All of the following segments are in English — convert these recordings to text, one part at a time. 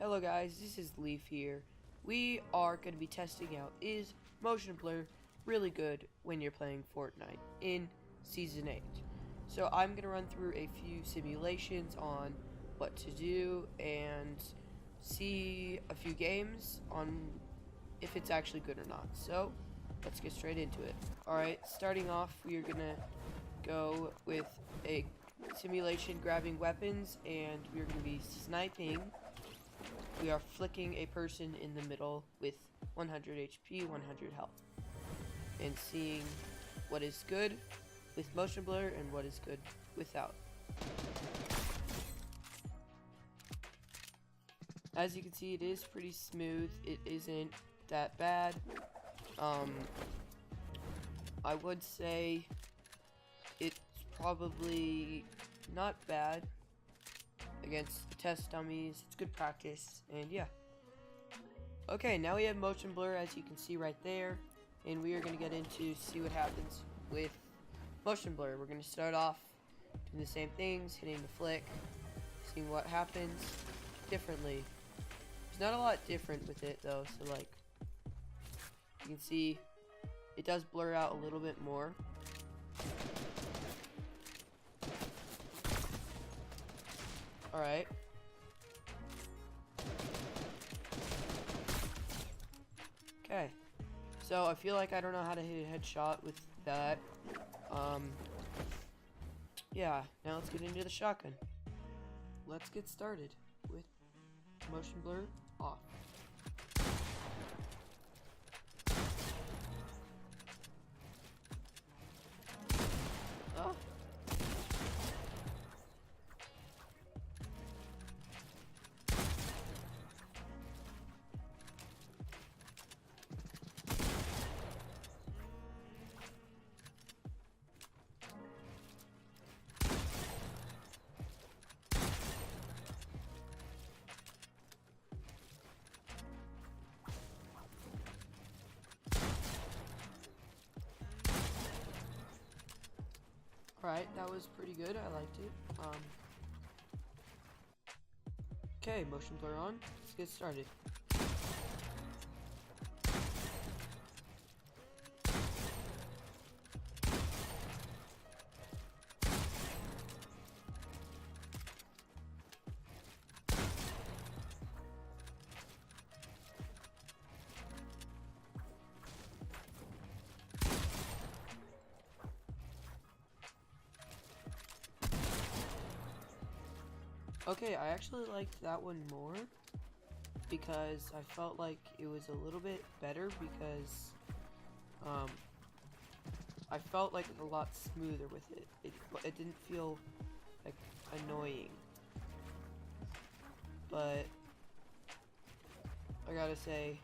Hello guys, this is Leaf here. We are going to be testing out, is motion blur really good when you're playing Fortnite in Season 8? So I'm going to run through a few simulations on what to do and see a few games on if it's actually good or not. So let's get straight into it. Alright, starting off, we are going to go with a simulation grabbing weapons, and we are going to be sniping. We are flicking a person in the middle with 100 HP, 100 health, and seeing what is good with motion blur and what is good without. As you can see, it is pretty smooth. It isn't that bad. I would say it's probably not bad against test dummies. It's good practice, and yeah. Okay, now we have motion blur, as you can see right there, and we are going to get into see what happens with motion blur. We're going to start off doing the same things, hitting the flick, seeing what happens differently. There's not a lot different with it though, so like you can see it does blur out a little bit more. Alright. Okay. So I feel like I don't know how to hit a headshot with that. Yeah, now let's get into the shotgun. Let's get started with motion blur off. Oh. Alright, that was pretty good. I liked it. Okay, motion blur on. Let's get started. Okay, I actually liked that one more because I felt like it was a little bit better because I felt like a lot smoother with it. It didn't feel like annoying. But I gotta say,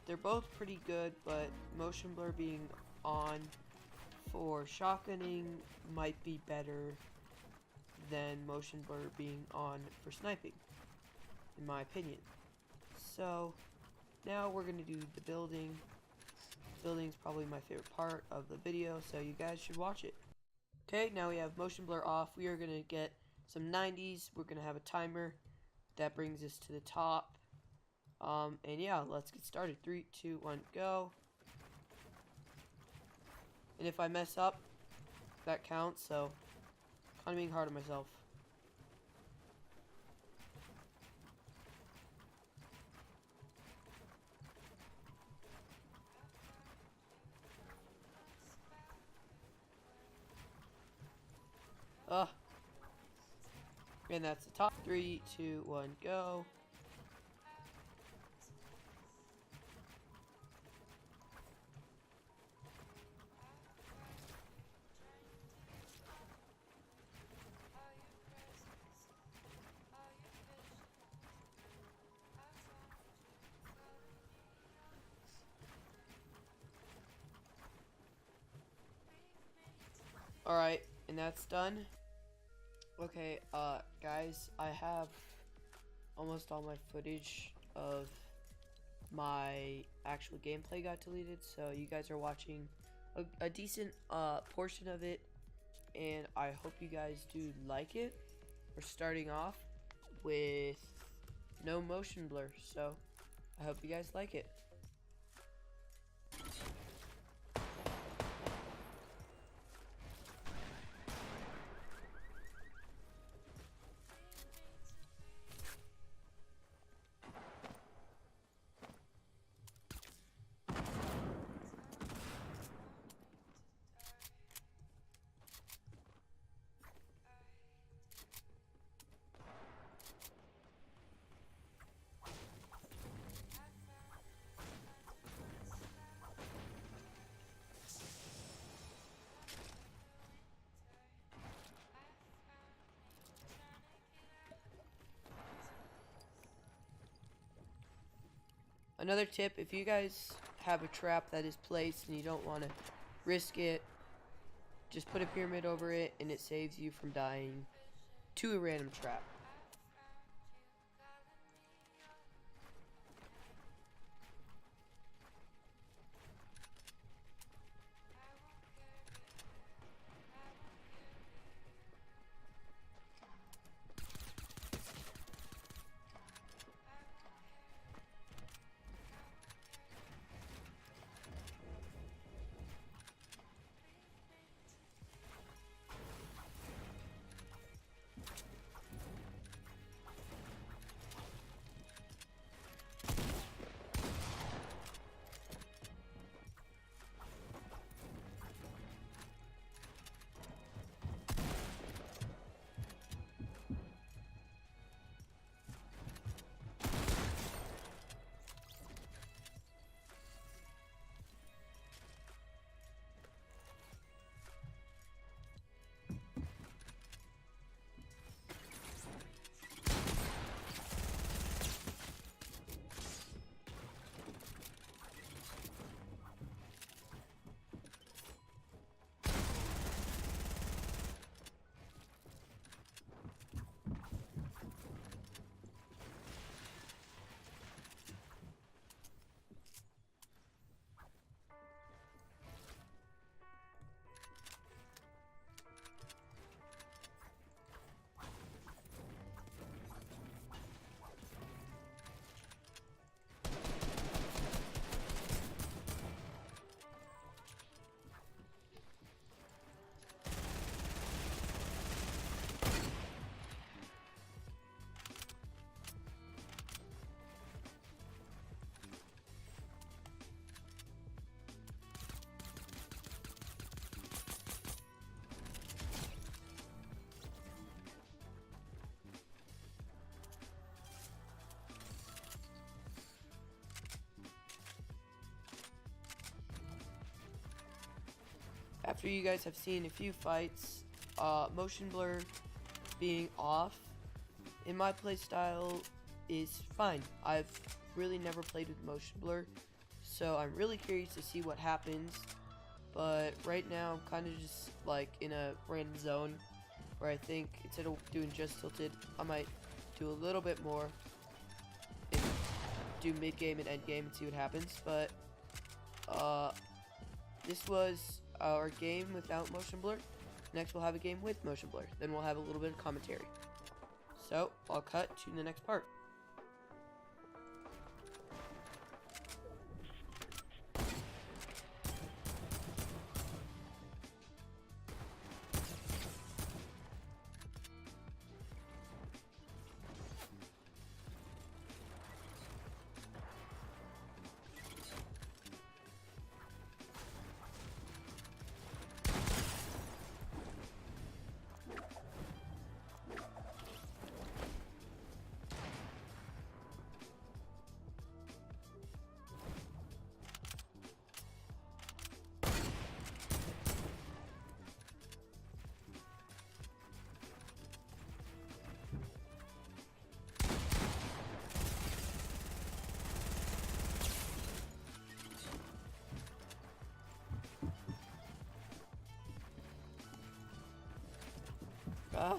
they're both pretty good, but motion blur being on for shotgunning might be better than motion blur being on for sniping, in my opinion. So now we're gonna do the building. Building's probably my favorite part of the video, so you guys should watch it. Okay, now we have motion blur off. We are gonna get some 90s. We're gonna have a timer that brings us to the top. And yeah, let's get started. 3, 2, 1, go. And if I mess up, that counts, so kind of being hard on myself. And that's the top. 3, 2, 1, go. Alright, and that's done. Okay, guys, I have almost all my footage of my actual gameplay got deleted, so you guys are watching a decent portion of it, and I hope you guys do like it. We're starting off with no motion blur, so I hope you guys like it. Another tip, if you guys have a trap that is placed and you don't want to risk it, just put a pyramid over it and it saves you from dying to a random trap. After you guys have seen a few fights, motion blur being off in my playstyle is fine. I've really never played with motion blur, so I'm really curious to see what happens. But right now, I'm kind of just like in a random zone where I think instead of doing just tilted, I might do a little bit more and do mid game and end game and see what happens. But this was our game without motion blur. Next we'll have a game with motion blur. Then we'll have a little bit of commentary. So I'll cut to the next part. Ah.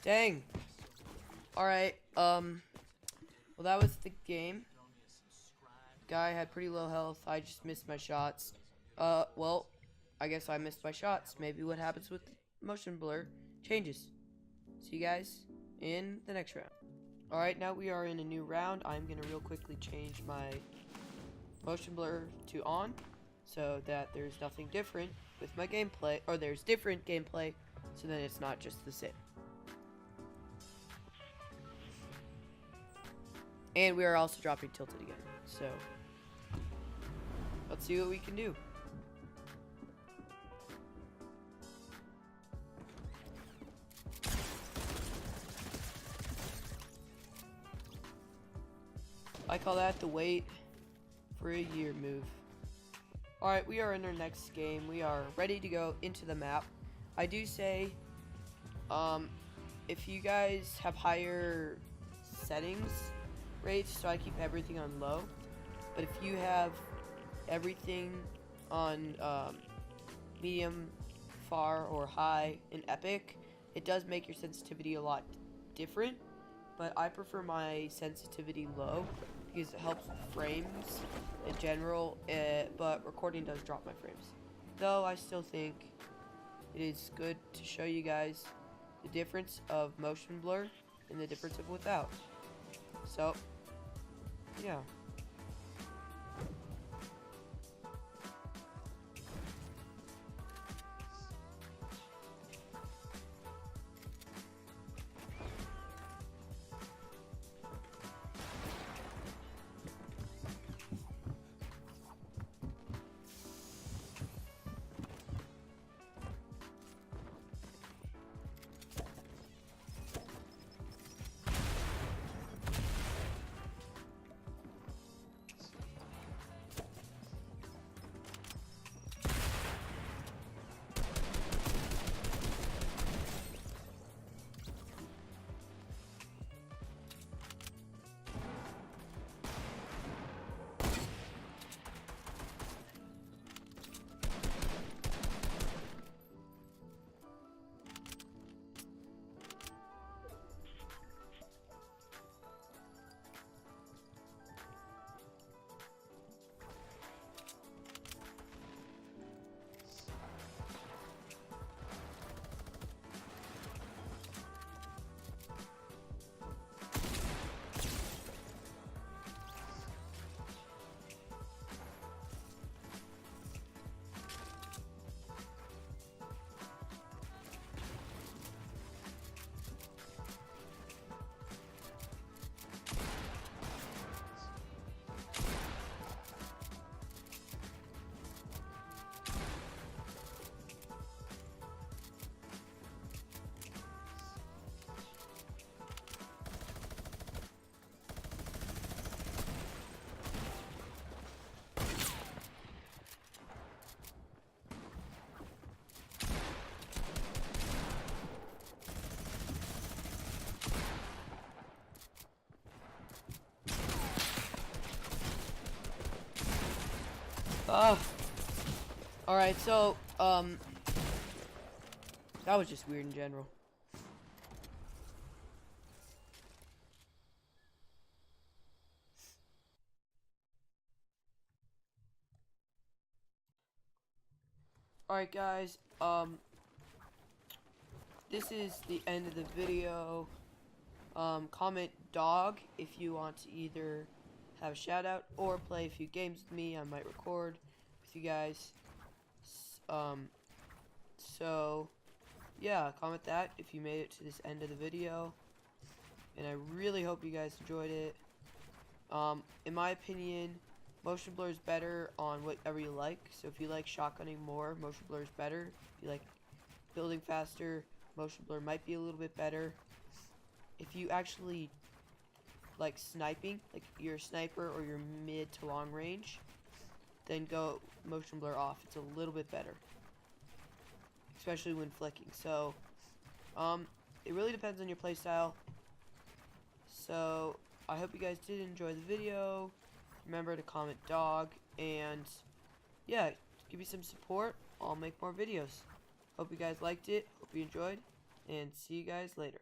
Dang. Alright, well, that was the game. Guy had pretty low health. I just missed my shots. Well, I guess I missed my shots. Maybe what happens with motion blur changes. See you guys in the next round. Alright, now we are in a new round. I'm gonna real quickly change my motion blur to on so that there's nothing different with my gameplay, or there's different gameplay, so then it's not just the same. And we are also dropping tilted again, so let's see what we can do. I call that the wait for a year move. Alright, we are in our next game. We are ready to go into the map. I do say, if you guys have higher settings rates, so I keep everything on low, but if you have everything on medium, far, or high in epic, it does make your sensitivity a lot different, but I prefer my sensitivity low because it helps with frames in general, but recording does drop my frames. Though I still think it is good to show you guys the difference of motion blur and the difference of without. So, yeah. Alright, so, that was just weird in general. Alright, guys, this is the end of the video. Comment dog if you want to either have a shout out or play a few games with me. I might record with you guys. So yeah, comment that if you made it to this end of the video, and I really hope you guys enjoyed it. In my opinion, motion blur is better on whatever you like. So if you like shotgunning more, motion blur is better. If you like building faster, motion blur might be a little bit better. If you actually like sniping, like you're a sniper or you're mid to long range, then go motion blur off. It's a little bit better, especially when flicking. So it really depends on your playstyle. So I hope you guys did enjoy the video. Remember to comment dog, and yeah, give me some support. I'll make more videos. Hope you guys liked it, hope you enjoyed, and see you guys later.